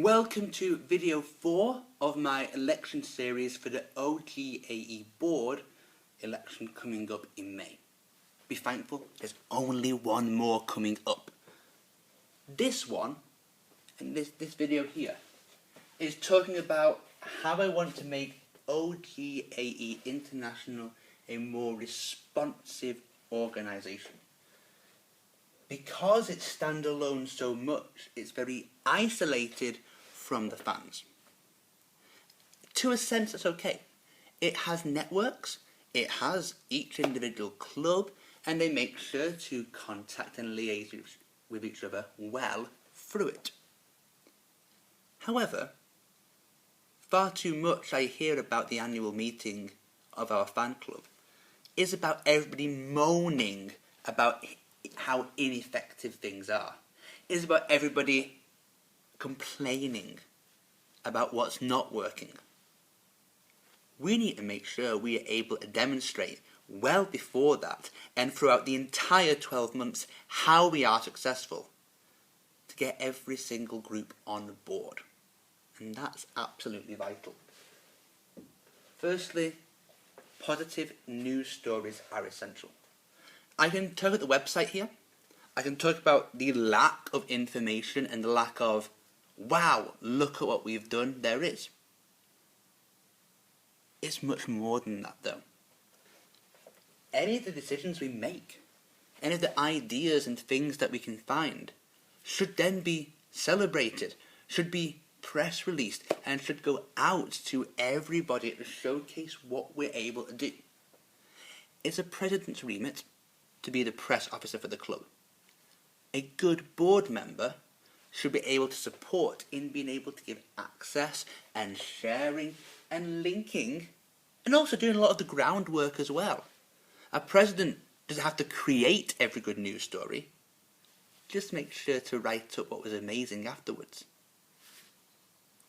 Welcome to video 4 of my election series for the OGAE board election coming up in May. Be thankful, there's only one more coming up. This one, and this video here, is talking about how I want to make OGAE International a more responsive organisation. Because it's standalone so much, it's very isolated from the fans. To a sense, it's okay. It has networks, it has each individual club, and they make sure to contact and liaise with each other well through it. However, far too much I hear about the annual meeting of our fan club is about everybody moaning about how ineffective things are. It's about everybody complaining about what's not working. We need to make sure we are able to demonstrate well before that and throughout the entire 12 months how we are successful to get every single group on board. And that's absolutely vital. Firstly, positive news stories are essential. I can talk at the website here. I can talk about the lack of information and the lack of, wow, look at what we've done, there is. It's much more than that though. Any of the decisions we make, any of the ideas and things that we can find, should then be celebrated, should be press released, and should go out to everybody to showcase what we're able to do. It's a president's remit to be the press officer for the club. A good board member should be able to support in being able to give access and sharing and linking and also doing a lot of the groundwork as well. A president doesn't have to create every good news story, just make sure to write up what was amazing afterwards.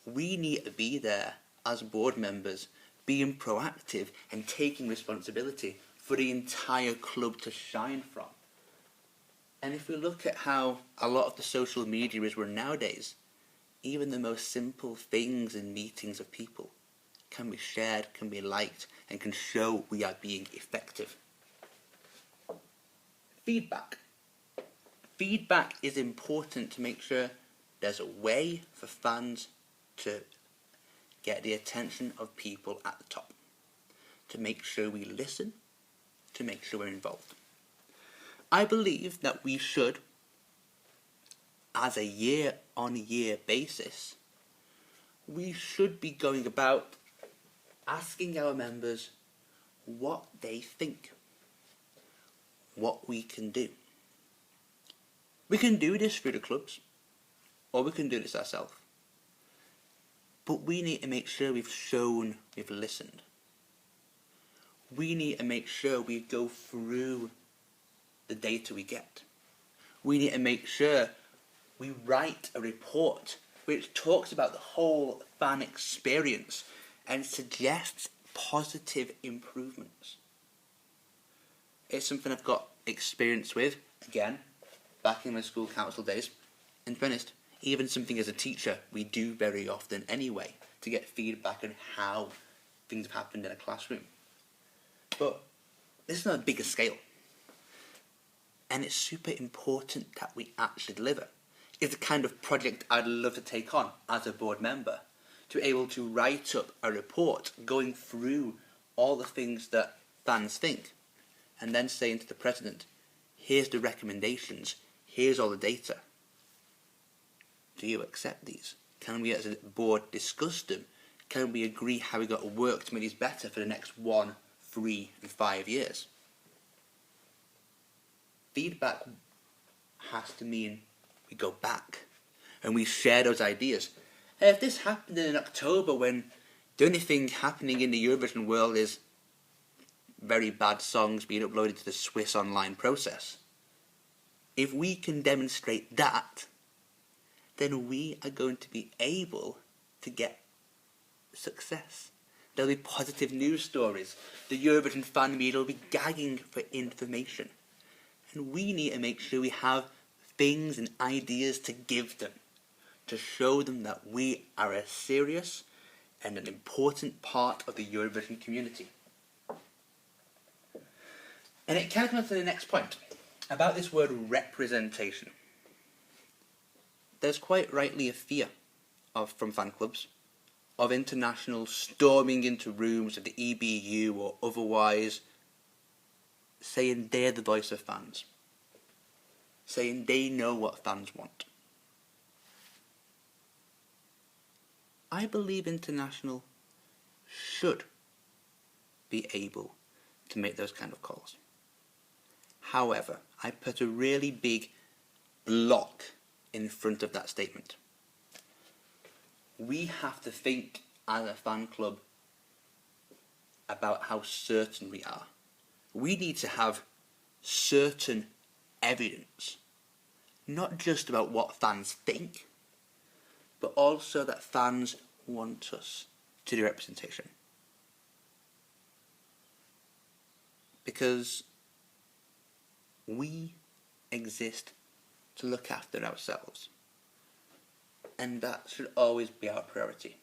We need to be there as board members, being proactive and taking responsibility for the entire club to shine from. And if we look at how a lot of the social media is run nowadays, even the most simple things in meetings of people can be shared, can be liked, and can show we are being effective. Feedback. Feedback is important to make sure there's a way for fans to get the attention of people at the top, to make sure we listen, to make sure we're involved. I believe that we should, as a year-on-year basis, we should be going about asking our members what they think, what we can do. We can do this through the clubs, or we can do this ourselves. But we need to make sure we've shown we've listened. We need to make sure we go through the data we get. We need to make sure we write a report which talks about the whole fan experience and suggests positive improvements. It's something I've got experience with, again, back in my school council days. And to be honest, even something as a teacher we do very often anyway, to get feedback on how things have happened in a classroom. But this is on a bigger scale. And it's super important that we actually deliver. It's the kind of project I'd love to take on as a board member, to be able to write up a report going through all the things that fans think, and then saying to the president, here's the recommendations, here's all the data. Do you accept these? Can we as a board discuss them? Can we agree how we got to work to make these better for the next 1, 3 and 5 years? Feedback has to mean we go back and we share those ideas. And if this happened in October when the only thing happening in the Eurovision world is very bad songs being uploaded to the Swiss online process, if we can demonstrate that, then we are going to be able to get success. There'll be positive news stories. The Eurovision fan media will be gagging for information. And we need to make sure we have things and ideas to give them, to show them that we are a serious and an important part of the Eurovision community. And it carries on to the next point, about this word representation. There's quite rightly a fear from fan clubs of internationals storming into rooms of the EBU or otherwise, saying they're the voice of fans, saying they know what fans want. I believe international should be able to make those kind of calls. However, I put a really big block in front of that statement. We have to think as a fan club about how certain we are. We need to have certain evidence, not just about what fans think, but also that fans want us to do representation. Because we exist to look after ourselves. And that should always be our priority.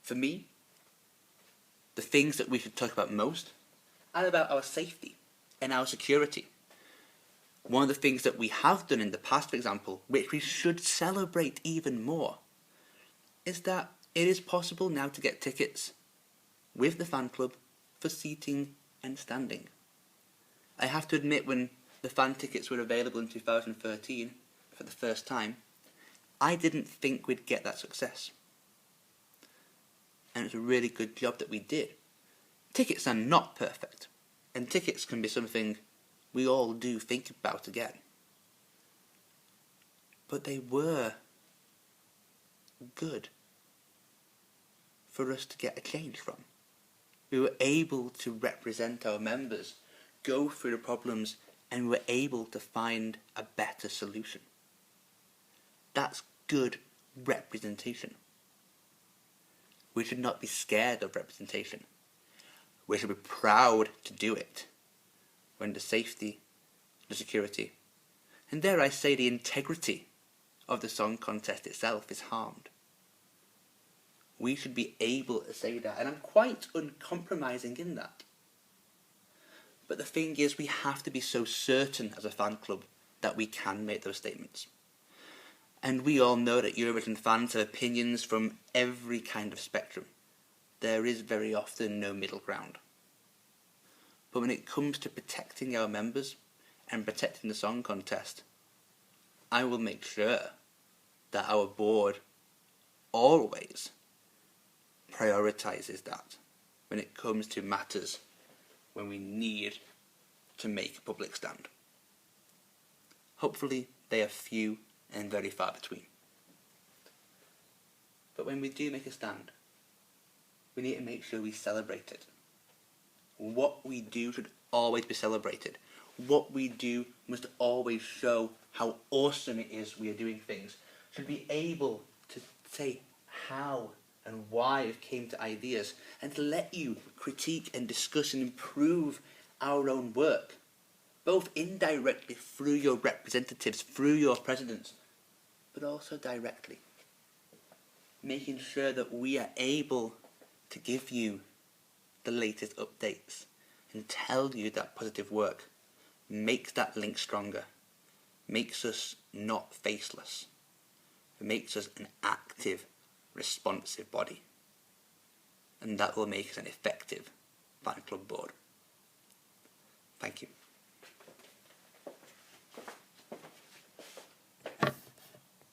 For me, the things that we should talk about most are about our safety and our security. One of the things that we have done in the past, for example, which we should celebrate even more, is that it is possible now to get tickets with the fan club for seating and standing. I have to admit, when the fan tickets were available in 2013 for the first time, I didn't think we'd get that success. And it's a really good job that we did. Tickets are not perfect, and tickets can be something we all do think about again. But they were good for us to get a change from. We were able to represent our members, go through the problems, and were able to find a better solution. That's good representation. We should not be scared of representation. We should be proud to do it when the safety, the security, and dare I say the integrity of the song contest itself is harmed. We should be able to say that, and I'm quite uncompromising in that. But the thing is, we have to be so certain as a fan club that we can make those statements. And we all know that Eurovision fans have opinions from every kind of spectrum. There is very often no middle ground. But when it comes to protecting our members and protecting the song contest, I will make sure that our board always prioritises that when it comes to matters when we need to make a public stand. Hopefully they are few and very far between. But when we do make a stand, we need to make sure we celebrate it. What we do should always be celebrated. What we do must always show how awesome it is we are doing things. Should be able to say how and why it came to ideas, and to let you critique and discuss and improve our own work, both indirectly through your representatives, through your presidents, but also directly. Making sure that we are able to give you the latest updates and tell you that positive work makes that link stronger, makes us not faceless, it makes us an active, responsive body, and that will make us an effective fan club board. Thank you.